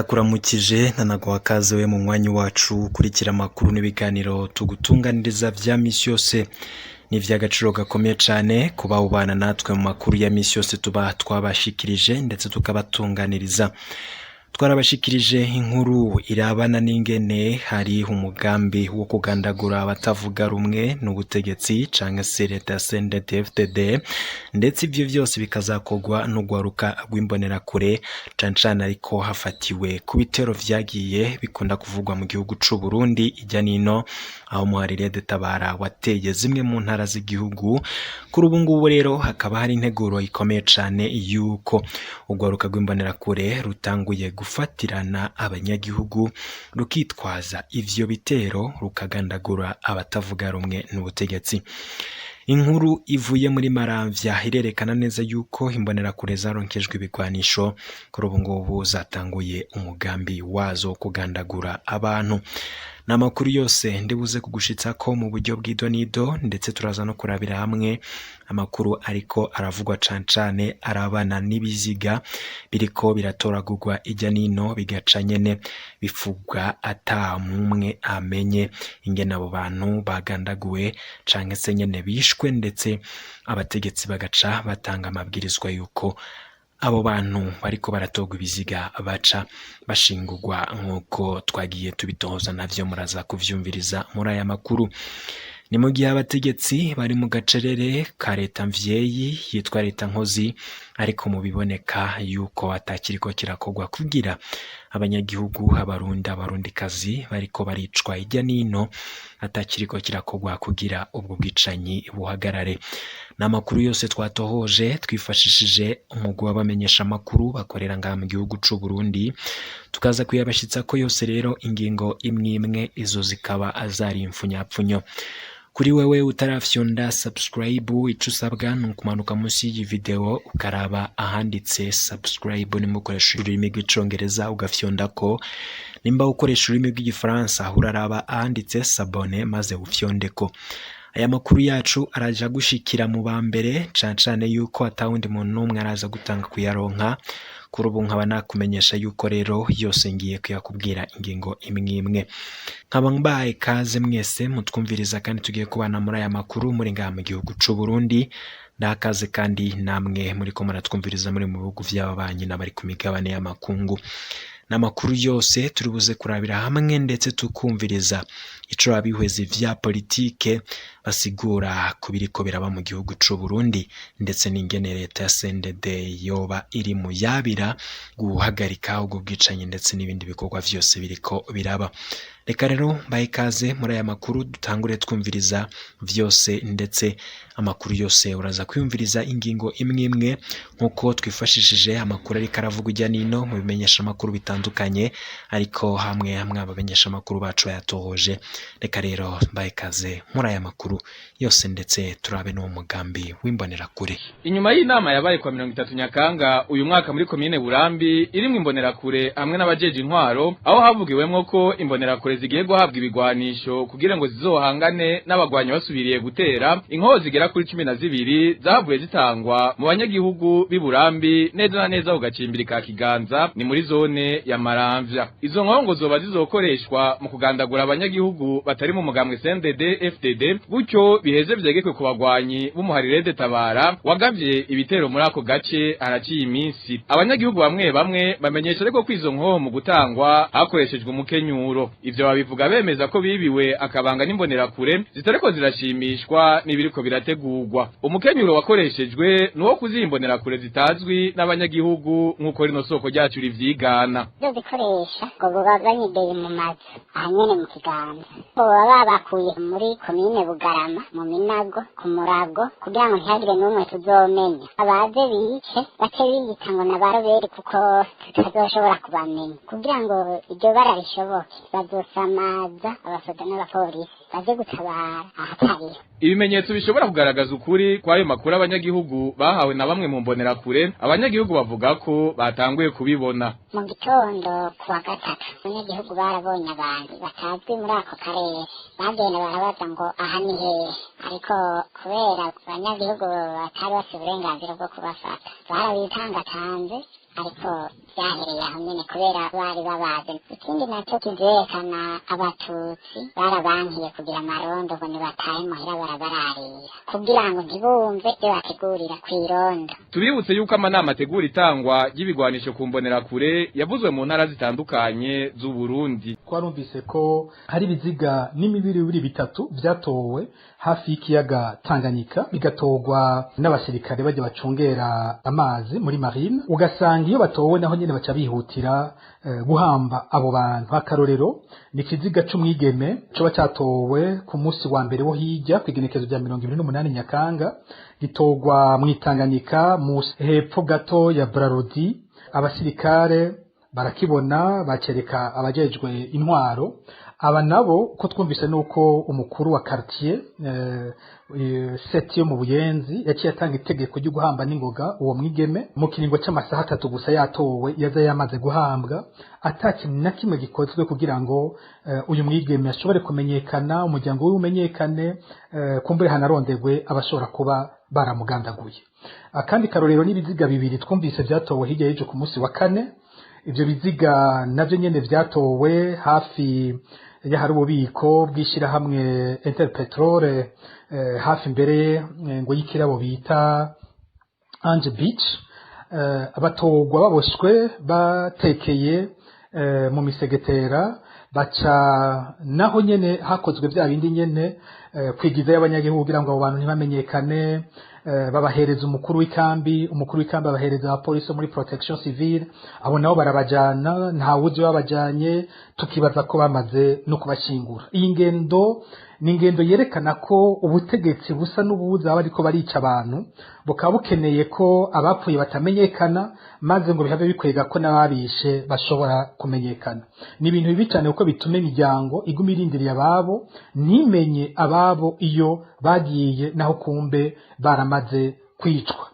Ndakuramukije nanaguha kaze we mu mwanya wacu ukurikira amakuru n'ibiganiro tugutunganiriza vya misi yose. Ni ivy'agaciro gakomeye cane kuba ubana natwe mu makuru ya misi yose tuba twabashikirije ndetse tukabatunganiriza. Twarabashikirije inkuru irabana n'ingene hari umugambi wo kugandagura abatavuga rumwe n'ubutegetsi canke se leta ya CNDD-FDD, ndetse ivyo vyose bikazakogwa n'ugwaruka rw'imbonerakure cane ariko hafatiwe ku bitero vyagiye bikunda kuvugwa mu gihugu c'u Burundi ijya nino, aho muharire detabara wateye zimwe mu ntara z'igihugu. Kuri ubu ngubu rero hakaba hari integuro ikomeye cane yuko ugwaruka rw'imbonerakure rutanguye gufatirana abanyagihugu rukitwaza ivyo bitero rukagandagura abatavuga rumwe n'ubutegetsi. Inkuru ivuye muri Maramvya irerekana neza yuko imbonerakure zaronkejwe ibigwanisho, kuri ubu ngubu zatanguye umugambi wazo kugandagura abantu. N'amakuru yose ndibuze kugushitsa ko mu buryo bw'idonido, ndetse turaza no kurabira hamwe amakuru ariko aravugwa cane arabana n'ibiziga biriko biratoragurwa ijya nino, bigaca nyene bifugwa ata mumwe amenye ingene abo bantu bagandaguwe canke se nyene bishwe, ndetse abategetsi bagaca batanga amabwirizwa yuko abo bantu bariko baratogwa ibiziga baca bashingurwa nk'uko twagiye tubitohoza, navyo muraza kuvyumviriza muri aya makuru. Ni mu gihe abategetsi bari mu gacerere ka leta mvyeyi yitwa leta nkozi, ariko mu biboneka yuko atakiriko kirakogwa kugira abanyagihugu abarundikazi bariko baricwa ijya nino, atakiriko kirakogwa kugira ubwo bwicanyi buhagarare. N'amakuru yose twatohoje twifashishije umugwi w'abamenyesha amakuru bakorera ngaha mu gihugu c'u Burundi, tukaza kuyabashitsa ko yose rero ingingo imwe izo zikaba azari impfunyapfunyo. Kuri wewe utarafyonda subscribe, ico usabwa ni ukumanuka munsi y'iyi video ukaraba ahanditse subscribe nimukoresha ururimi rw'icongereza ugafyondako, nimba ukoresha ururimi rw'igifaransa uraraba ahanditse s'abonner maze ufyondeko. Aya makuru yacu araja gushikira mu bambere cane yuko atawundi muntu n'umwe araza gutanga kuyaronka. Kuri ubu nkaba nakumenyesha yuko rero yose ngiye kuyakubwira ingingo imwe. Nkaba mbaye kaze mwese mutwumviriza kandi tugiye kubana muri aya makuru muri ngaha mu gihugu c'u Burundi. Ndakaze kandi namwe muri ko muratwumviriza muri mu bihugu vy'ababanyi n'abari ku migabane y'amakungu. N'amakuru yose turibuze kurabira hamwe ndetse tukumviriza ico abihwezi vya politike basigura kubiriko biraba mu gihugu c'u Burundi, ndetse n'ingene leta ya CNDD yoba iri mu yabira guhagarika ubwo bwicanyi ndetse n'ibindi bikorwa vyose biriko biraba. Reka rero mbaye kaze muri aya makuru dutangure twumviriza vyose, ndetse amakuru yose uraza kwiyumviriza ingingo imwe nkuko twifashishije amakuru ariko aravugwa ijya nino mu bimenyesha amakuru bitandukanye, ariko hamwe abamenyesha amakuru bacu bayatohoje. Reka rero mbaye kaze muri aya makuru yose, ndetse turabe no mugambi w'imbonerakure. Inyuma y'inama yabaye kwa 30 Nyakanga uyu mwaka muri komine Burambi irimwe imbonerakure hamwe n'abajeje intwaro, aho havugiwemwo ko imbonerakure zigiye guhabwa ibigwanisho kugira ngo zizohangane n'abagwanyi basubiriye gutera. Inkoho zigera kuri 12 zavuye zitangwa mu banyagihugu b'i Burambi neza na neza ugacimbiri ka Kiganza, ni muri zone ya Maramvya. Izo nkoho ngo zoba zizokoreshwa mu kugandagura abanyagihugu batari mu mugambwe CNDD-FDD, gutyo biheze vyegekwe ku bagwanyi b'umuharire detabara wagavye ibitero muri ako gace haraciye iminsi. Abanyagihugu bamwe bamenyesha ariko kwizo nkoho mu gutangwa hakoreshejwe umukenyuro. Ivyo babivuga bemeza ko bibiwe akabanga n'imbonerakure zitariko zirashimishwa n'ibiriko birategurwa. Umukenyuro wakoreshejwe nuwo kuzimbonerakure zitazwi n'abanyagihugu nk'uko rino soko ryacu rivyigana. Byo bikoresha ngo bubaganyideye mu mazi ahanyene mu Kiganza, baba bakuye muri komine Bugarama mu Minago ku Murago kugira ngo ntihagire n'umwe tuzomenya. Abaje bice bace biyita ngo nabaroberi kuko tutazoshobora kubamenya. Kugira ngo iryo bara rishoboke bazosamaza abasoda n'abapolisi baje gutabara ahatari. Ibimenyetso bishobora kugaragaza ukuri kwayo makuru abanyagihugu bahawe na bamwe mu mbonerakure. Abanyagihugu bavuga ko batanguye kubibona mu gitondo kuwa gatatu. Abanyagihugu barabonye abantu batazwi muri ako karere, bagenda barabaza ngo aha ni hehe, ariko kubera abanyagihugu batari bafite uburenganzira bwo kubafata barabitangatanze ariko byahereye aho nyene kubera bari babaze. Ikindi nacyo kizerekana abatutsi barabankiye kugira amarondo ngo nibatahe muhira barabararira kugira ngo ntibumve ibyo bategurira kw'irondo. Tubibutse yuko amanama ategura itangwa ry'ibigwanisho ku mbonerakure yavuzwe mu ntara zitandukanye z'u Burundi. Twarumvise ko hari ibiziga n'imibiri bitatu vyatowe hafi y'ikiyaga Tanganyika bigatogwa n'abasirikare baje bacungera amazi muri marine, ugasanga iyo batowe naho nyene baca bihutira guhamba abo bantu. Akarorero ni ikiziga c'umwigeme coba cyatowe ku munsi wa mbere wo hirya kwigenekezo rya 28 Nyakanga, gitogwa mu Tanganyika mu hepfo gato ya Brarodi. Abasirikare barakibona bacereka abajejwe intwaro. Aba nabo ko twumvise nuko umukuru wa quartier seti yo mu Buyenzi yaciye atanga itegeko ryo guhamba n'ingoga uwo mwigeme mu kiringo c'amasaha 3 gusa yatowe yaza yamaze guhambwa, atakintu na kimwe gikozwe kugira ngo uyu mwigeme ashobore kumenyekana, umuryango we umenyekane, kumbure hanarondegwe abashobora kuba baramugandaguye. Akandi karorero n'ibiziga bibiri twumvise vyatowe hirya y'ejo ku munsi wa kane. Ivyo biziga navyo nyene vyatowe hafi y'ahari ububiko bw'ishirahamwe Interpetrol, hafi mbere ngo y'ikirabo bita Ange Beach. Abatogwa baboshwe batekeye mu misegetera, baca naho nyene hakozwe vya bindi nyene kwigiza y'abanyagihugu kugira ngo abo bantu ntibamenyekane. Babahereza umukuru w'ikambi abahereza abapolisi muri protection civile, abo nabo barabajana, nta wuzi babajanye, tukibaza ko bamaze no kubashingura. Iyi ngendo ni ingendo yerekana ko ubutegetsi busa n'ubuza bariko barica abantu, bukaba bukeneye ko abapfuye batamenyekana, maze ngo bihabe bikwega ko n'ababishe bashobora kumenyekana. Ni ibintu bibi cyane kuko bituma imiryango iguma irindiriye ababo, ntimenye ababo iyo bagiye naho kumbe baramaze kwicwa.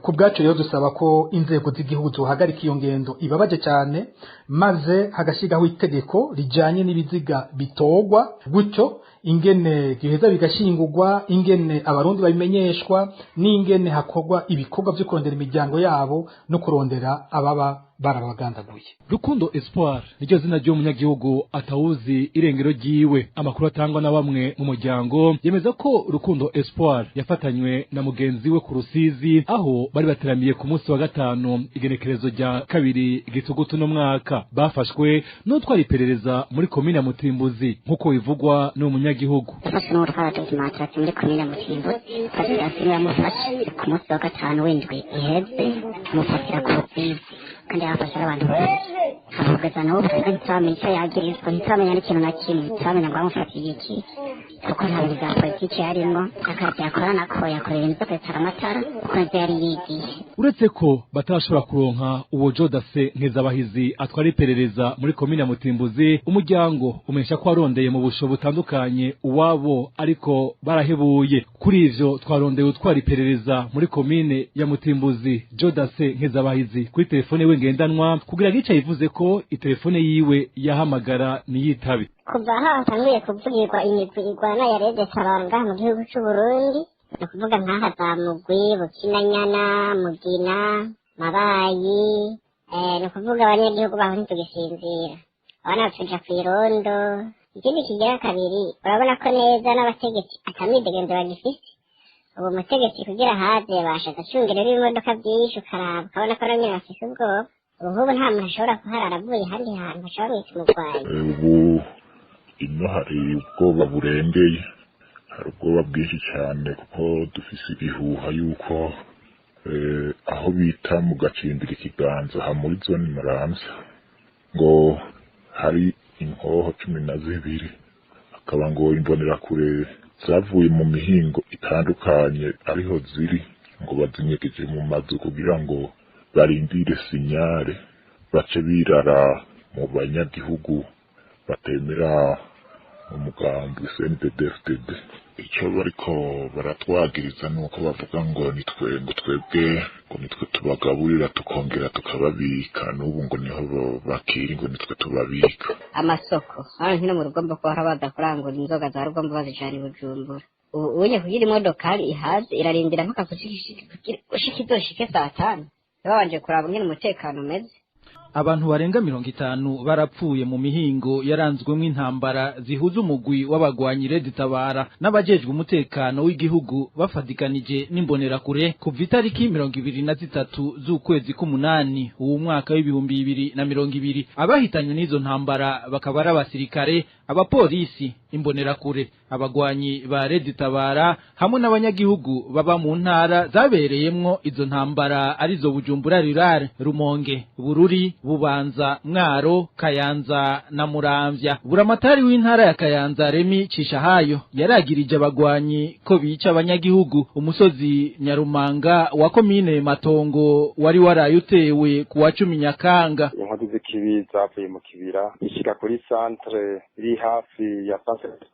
Ku bwacu rero dusaba ko inzego z'igihugu zohagarika iyo ngendo ibabaje cyane, maze hagashigaho itegeko rijanye n'ibiziga bitogwa, gutyo ingene giheza bigashingurwa, ingene abarundi babimenyeshwa, n'ingene hakorwa ibikorwa byo kurondera imiryango yabo no kurondera ababa barabagandaguye. Rukundo Espoir niryo zina ry'umunyagihugu atawuzi irengero ryiwe. Amakuru atangwa na bamwe mu muryango yemeza ko Rukundo Espoir yafatanywe na mugenzi we ku Rusizi, aho bari bateramiye ku munsi wa gatanu igenekerezo rya kabiri Gitugutu no mwaka. Bafashwe n'utwara iperereza muri komine ya Mutimbuzi nk'uko bivugwa n'umunyagihugu. Yafashwe n'utwara documentation muri komine ya Mutimbuzi, kandi yamufashe ku munsi wa gatanu w'indwi iheze, amufatira ku Rusizi kandi yafashe abantu kugeza n'ubu ntitwamenye icyo yagirizwa, ntitwamenya n'ikintu na kimwe, ntitwamenya ngo bamufatiye iki, kuko nta bintu bya politiki yarimo. Akazi yakora nako yakorera inzu kwesara amatara kuko nivyo yari yigiye. Uretse ko batashobora kuronka uwo Jodase Nkezabahizi atwara iperereza muri komine ya Mutimbuzi, umuryango umesha ko arondeye mu busho butandukanye uwabo ariko barahebuye. Kuri ivyo twarondeye utwara iperereza muri komine ya Mutimbuzi Jodase Nkezabahizi kuri telefone we ngendanwa kugira gica yivuze ko itelefone yiwe yahamagara niyitabe. Kuva hatanguye kuvugirwa imigwi igwana ya Rede Saranga mu gihugu cy'u Burundi, no kuvuga nkaha za Mugwi, Bukinanyana, Mugina, Mabayi, no kuvuga abanyagihugu baho ntitugisinzira, abana batuja kw'irondo. Ikindi kigira kabiri, urabona ko neza n'abategetsi atamwidegenzo bagifise. Ubu mutegetsi kugira haze bashaka cungerera ibimodoka byinshi, ukaraba ukabona ko bamwe bafise ubwoba. Ubu nta muntu ashobora kuharara avuye ahandi hantu ashobora kumurwanya. Ubu ino hari ubwoba burengeye, hari ubwoba bwinshi cyane kuko dufise ibihuha yuko aho bita mu gacimbira ikiganza ha muri zone Muramvya ngo hari inkoho 12, akaba ngo imbonerakure zavuye mu mihingo itandukanye ariho ziri ngo bazinyegeje mu mazu kugira ngo barindire sinyare bace birara mu banyagihugu batemera umugambi CNDD-FDD. Icyo bariko baratwagiriza nuko bavuga ngo twebwe tubagaburira tukongera tukababika, n'ubu ngo niho bakiri ngo nitwe tubabika. Amasoko abantu no mu rugombo ko harabaza kurangura inzoga za rugombo bazijana i Bujumbura. Uye kugira imodokari ihaze irarindira mpaka kushika izoshike saa 5. babanje kuraba ngene umutekano umeze. Abantu barenga 50 barapfuye mu mihingo yaranzwemo intambara zihuza umugwi w'abagwanyi Red Tabara n'abajejwe umutekano w'igihugu bafadikanije n'imbonerakure kuva itariki 23 z'ukwezi k'umunani uwo mwaka w'2020. Abahitanywe n'izo ntambara bakaba ari abasirikare, abapolisi, imbonerakure, abagwanyi ba Red Tabara hamwe n'abanyagihugu baba mu ntara zabereyemwo izo ntambara arizo Bujumbura Rural, Rumonge, Bururi, Bubanza, Mwaro, Kayanza na Muramvya. Buramatari w'intara ya Kayanza Remi Cishahayo yaragirije abagwanyi ko bica abanyagihugu. Umusozi Nyarumanga wa komine Matongo wari warayutewe ku wa 10 Nyakanga. Inkozi z'ikibi zavuye mu kibira ishika kuri centre iri hafi ya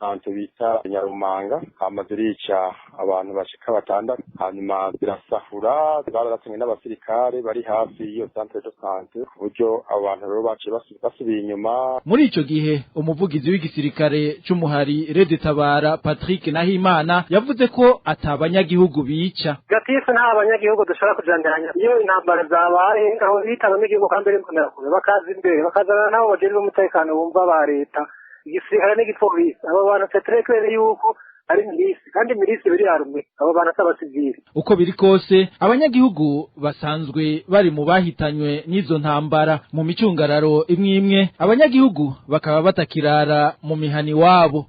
centre bita Nyarumanga, hamaze rica abantu bashika batandatu, hanyuma zirasahura zararatanye n'abasirikare bari hafi iyo centre de santé, buryo abantu rero baciye basubiye inyuma. Muri ico gihe umuvugizi w'igisirikare c'umuhari Red Tabara Patrick Nahimana yavuze ko atabanyagihugu bica. Gatifu nta abanyagihugu dushobora kujandiranya iyo intambara zabaye aho bitaba n'igihugu kandi mbonera kure bakaza imbere bakazana nabo bajejwe umutekano bumva ba leta igisirikare n'igipolisi. Abo bantu tetrekere yuko ari milisi kandi milisi biri harume abo bantu atabasivili. Uko biri kose abanyagihugu basanzwe bari mu bahitanywe n'izo ntambara mu micungararo imwe abanyagihugu bakaba batakirara mu mihani wabo.